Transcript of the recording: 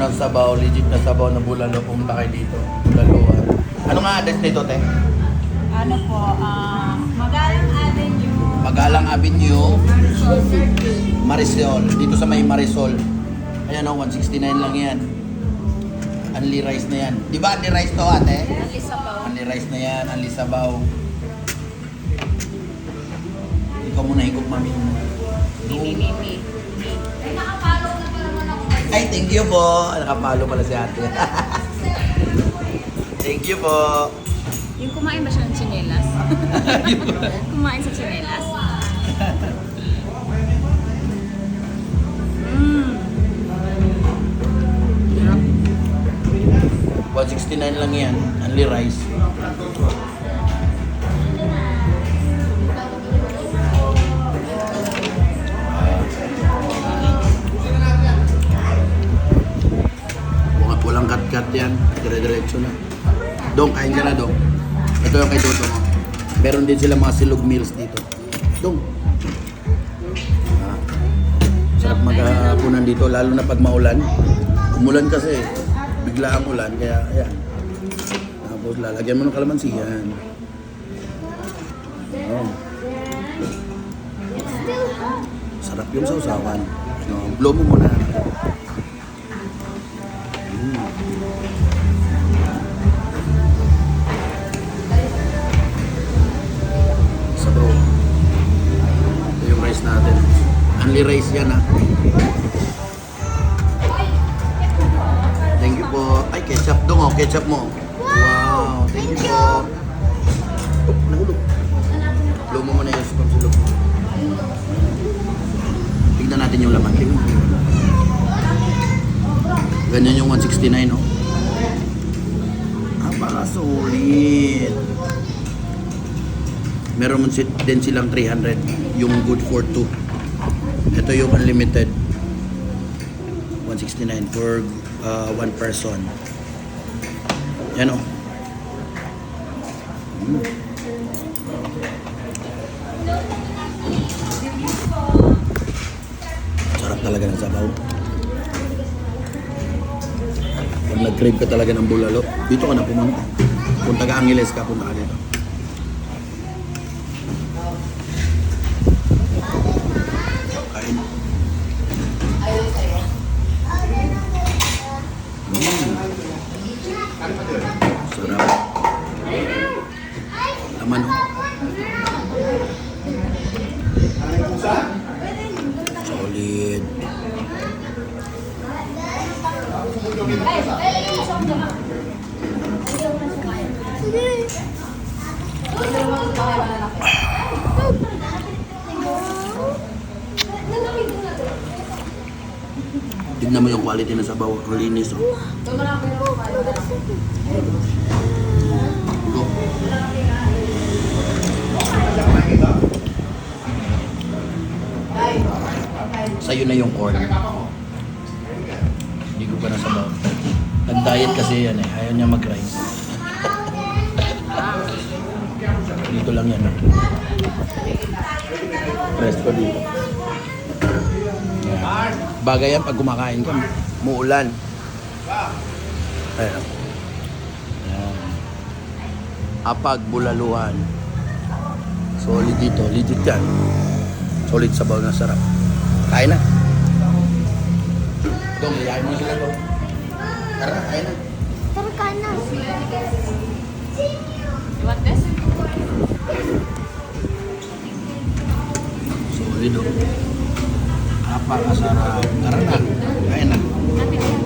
ng sabaw, legit na sabaw na bulalo, pumunta kayo dito. Bulaluan. Ano nga address nito, te? Ano po, Magalang Avenue. Magalang Avenue, Marisol Circuit. Marisol. Dito sa may Marisol. Ayan o, 169 lang yan. Unli rice na yan. Di ba unli rice to, ate? Only Sabaw. Unli rice na yan, unli sabaw. Ikaw muna, higop mami. Mimi. Ay, nakapalo na pa naman ako. Ay, thank you po. Nakapalo pala si ate. Thank you po. Yung kumain ba siya ng tsinelas? Kumain sa tsinelas? Sarap. 169 lang yan, unli rice. Walang cut-cut yan, dire-diretso na. Dong, kain ka na, Dong. Ito yung kay Toto mo. Meron din sila mga silog meals dito. Dong. Sarap maghapunan dito, lalo na pag maulan. Umulan kasi, bigla ang ulan, kaya ayan. Tapos lalagyan mo ng kalamansi yan. Oh. Sarap yung sausawan. No, blow mo muna. Sabaw. Ito yung rice natin. Only rice yan, ha. Thank you po. Ay, ketchup dong, oh. Ketchup mo. Wow. Thank you po. Oh, nahulog. Blow mo muna yung spam. Tignan natin yung laman. Tignan mo. Ganyan yung 169, no? Solid. Meron din silang 300, yung good for 2. Ito yung unlimited. 169 for one person. Yan o. Sarap talaga ng sabaw. Pag nag-crave ka talaga ng bulalo, dito ka na pumunta. Kung taga-Angeles ka, punta ka dito. Kain. Sarap. Laman. Solid. Tignan mo yung quality ng sabaw. Ang linis, oh. Go. Sa'yo na yung corn. Hindi ko pa nasabaw. Nag-diet kasi yan eh. Ayaw niya mag-rice. Dito lang yan. Rest ko dito. Yan. Bagay yan pag kumakain ka. Muulan. Ayan. Ayan. Apag bulaluhan. Solid dito. Legit yan. Solid sabaw na sarap. Kain na. Dong, iyayin mo sila to. Tara, kain na. Tara, kain na. You want this? Solid, oh. Napakasarap. Tara na. Kain na. Natin.